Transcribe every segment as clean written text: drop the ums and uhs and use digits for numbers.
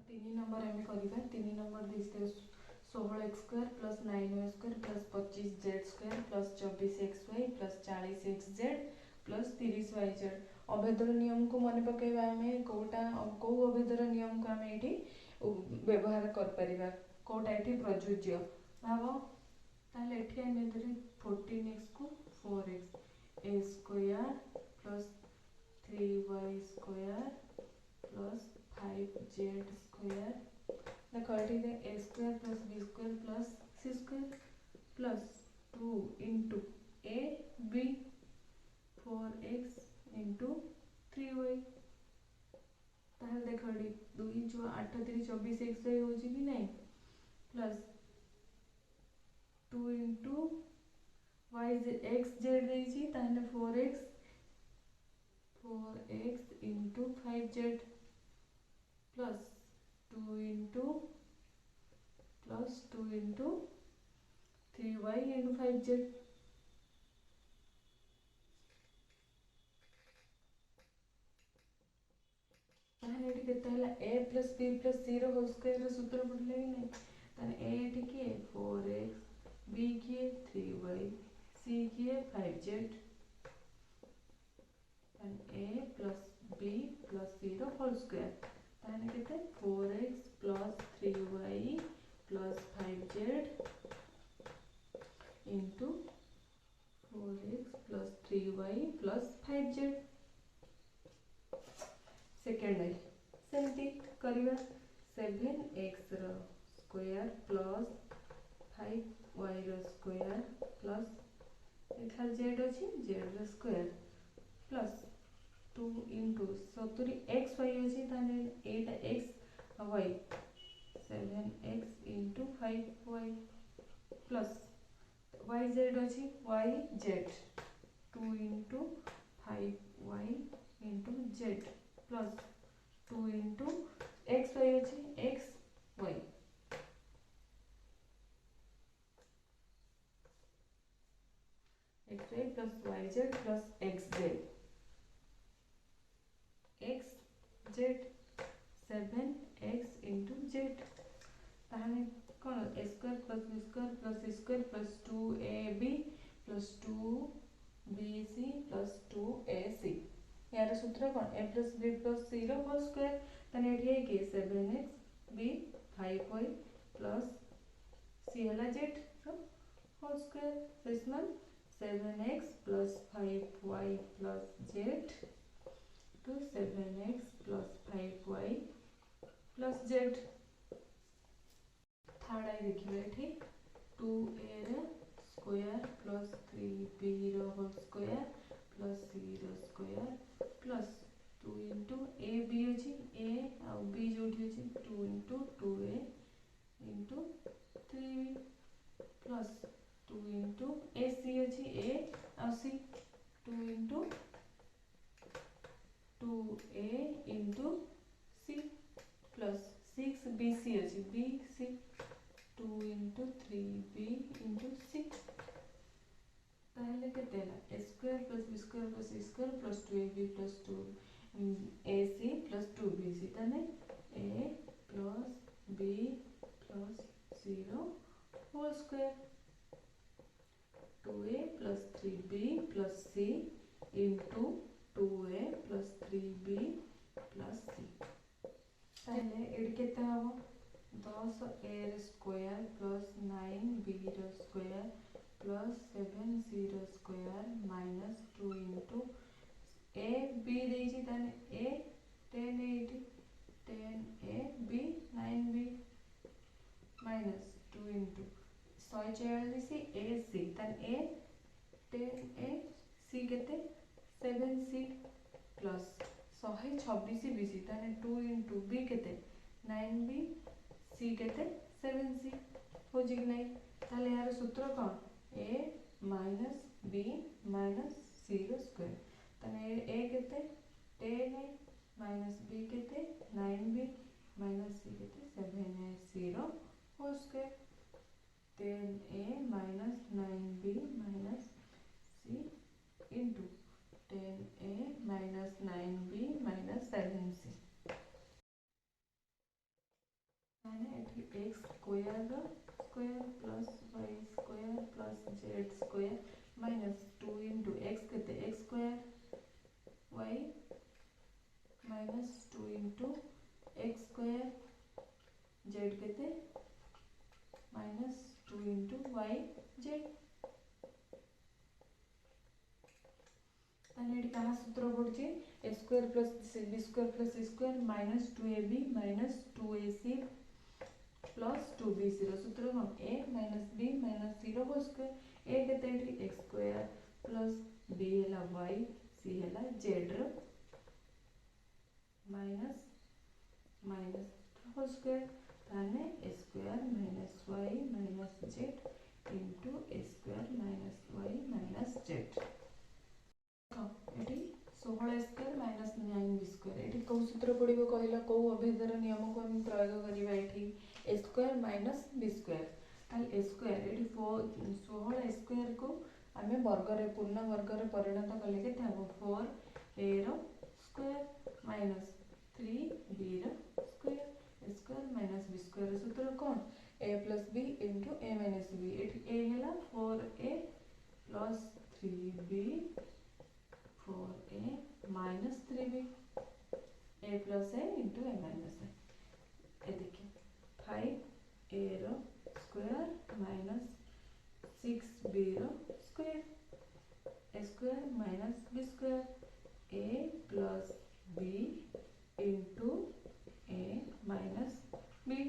तीन नंबर आम करवा तीन नंबर देते 16x² plus 9y² plus 25z² plus 24xy plus 40xz plus 30yz। अभेदर नियम को मन पकेबा आम कौटा कौ अभेदर नियम को आम ये व्यवहार कर कौटा ये प्रযোज्य भाव ताले एठी आम 14x को 4x a square plus 3y² plus 5z square देख ये a square plus b square plus c square plus 2 into a b 4x into 3y ताहले देख ये 2 जो 8 3 24x हो कि नहीं plus 2 into y x z देछि ताहले 4x into 5z plus 2 into 3y into 5z ताहले एठी केते हला a plus b plus c रो होल स्क्वायर रो सूत्र पढ़ले कि नहीं ताहले a एठी के 4x b के 3y c के 5z ताहले a plus b plus c रो होल स्क्वायर ताहले केते 4x plus 3y plus 5z into 4x plus 3y plus 5z second आई सेमती करवा 7x रो स्क्वायर प्लस 5y रो स्क्वायर प्लस एखार z अछि z रो square plus 2 into 70 x y अछि ताने एटा x y 7x into 5y plus y z अछि y z 2 into 5y into z plus 2 into x y अछि x y x y plus y z plus x z x z 7x into z ताहले कौन a square plus b square plus c square plus 2ab plus 2bc plus 2ac यार सूत्र कौन a plus b plus c रो whole square तने एठी है कि 7x b 5y plus c हला z रो होल स्क्वायर सेसमल 7x plus 5y plus z to 7x plus 5y plus z third आई देखिए एठी 2a रो स्क्वायर प्लस 3b रो होल स्क्वायर प्लस c रो square plus 2 into a b अछि a आ b जोठी अछि 2 into 2a into 3b plus 2 into ac अछि a आ c 2 into 2a into c plus 6bc अछि bc 2 into 3b into c ताहले केते हला a square plus b square plus c square plus 2ab plus 2ac plus 2bc ताने a plus b plus c रो whole square 2a plus 3b plus c into 2a plus 3b plus c ताहले एडी केते हबो 10a रो square plus 9b रो square plus 7c रो square minus 2 into a b देछि ताने a 10 10a b 9b minus 2 into 144 a c ताने a 10a c केते 7c प्लस 126 bc ताने 2 इंटू b केते 9b c केते 7c हो जी नहीं ताले यार सूत्र कौन a minus b minus c रो स्क्वायर ताने a केते 10a माइनस b केते 9b माइनस c केते 7ac रो whole square 10a minus 9b minus c into 10a minus 9b minus 7c x square plus y square plus z square minus 2 into x के x square y minus 2 into x square z के minus 2 into y z ताने कहाँ सूत्र पड़ुची a square plus b square plus c square minus 2ab minus 2ac plus 2bc सूत्र कौन a minus b minus c whole square a केते x square plus b हैला y c हैला z rho minus minus whole square ताने a square minus y minus z into a square minus y minus z eighty 16 square minus 9 square eighty कौ सूत्र पड़िबो कहला कौ अभेदर नियम को हम प्रयोग करिबा एठी a square minus b square ताल a स्क्वायर एटी 16 स्क्वायर को हमें वर्ग रे पूर्ण वर्ग रे परिणत कले के थाबो 4a रो स्क्वायर माइनस 3b रो square a square minus b square सूत्र कोन a plus b into a minus b एटी a हैला 4a plus 3b 4a minus 3b a plus a into a minus a ये देखिए 5a रो square minus 6b रो square a square minus b square a plus b into a minus b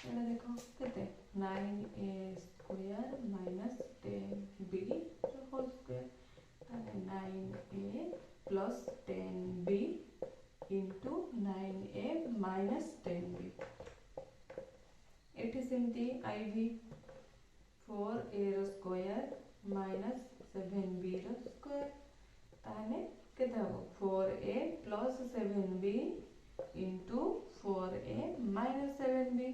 एटा देखो केते 9a square minus 10b whole square 9a plus 10b into 9a minus 10b एटी सेमती iv 4a रो square minus 7b रो square ताने केते हो 4a plus 7b into 4a minus 7b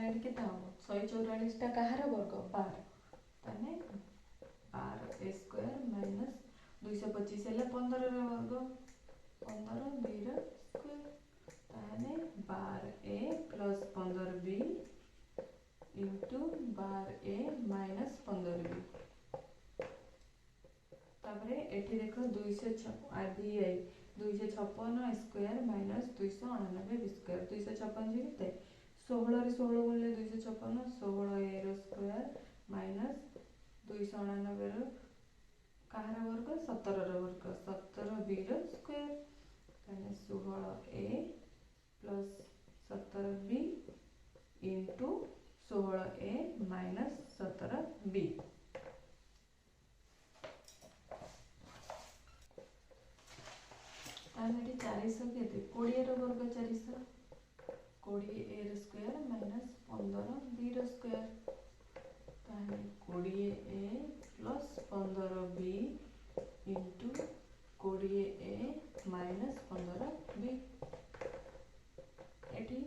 ताले केते हो 144 टा कहार वर्ग 12 ताने 12 a स्क्वायर माइनस 225 हैला 15 रो वर्ग 15 b रो स्क्वायर ताने 12a plus 15b into 12a minus 15b तापरे एठी देखो 256 vi 256 square minus 299 b square 256 जी केते 16 रे 16 बोले 256 16 a रो स्क्वायर माइनस 299 रो कहार वर्ग 17 रो वर्ग 17 b रो स्क्वायर ताने 16 a plus 17 b into 16 a minus 17 b ताने 400 केते 20 रो वर्ग 400 20 a रो स्क्वायर माइनस 15 b रो स्क्वायर ताने 20 a plus 15 b into 20 a minus 15 b एठी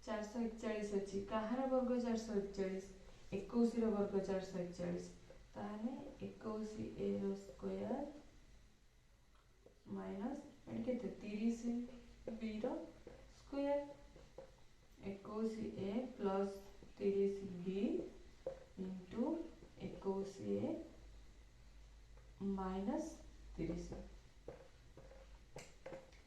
441 अछि कहार वर्ग 441 21 रो वर्ग 441 ताने 21 a रो स्क्वायर माइनस एठी केते 30 b रो square 21 a plus 30 b into 21 a minus 30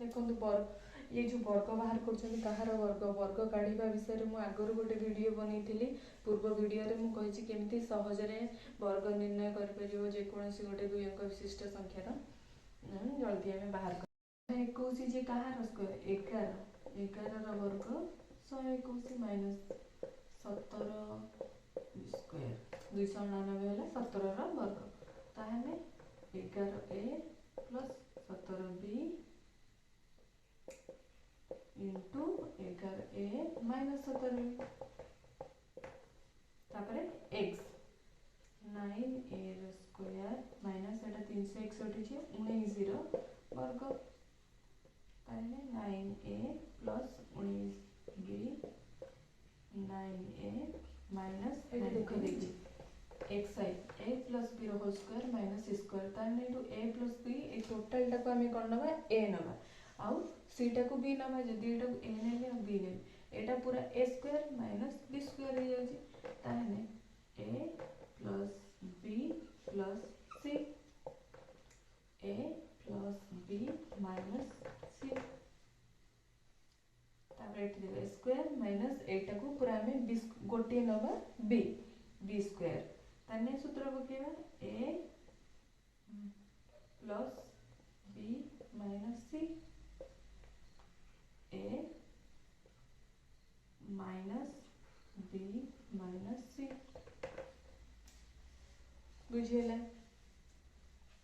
देखो वर्ग ये जो वर्ग बाहर कर कहार वर्ग वर्ग काढ़ा विषय में आगुरी गोटे वीडियो बनई पूर्व वीडियो रे मुझे कही केमती सहजरे वर्ग निर्णय कर जेकोसी गोटे दुई अंक विशिष्ट संख्यार जल्दी आम बाहर कर 21 जे कहार स्क्वायर 11 वर्ग 121 माइनस 17 स्क्वायर 299 है 17 वर्ग ताहले 11a plus 17b into 11a minus 17b तापर x 9a स्क्वायर माइनस एटा 361 छे 19 रो वर्ग ताले 9a plus 19b 9a minus एटा देखो देखी x आई a प्लस b रो whole square minus c square ताने इटू a प्लस b ए टोटल टा को हमें कोन नबा a नबा आउ c टा को b नबा जदी एटा को a नेबे आ b नेबे एटा पूरा a square minus b square हो जाउची ताने a plus b plus c a plus b minus c तापर एठी देखो स्क्वायर माइनस एटा को पूरा हमें b गोटे नबा b b स्क्वायर ताने सूत्र पकेबा a plus b minus c a minus b minus c बुझेला।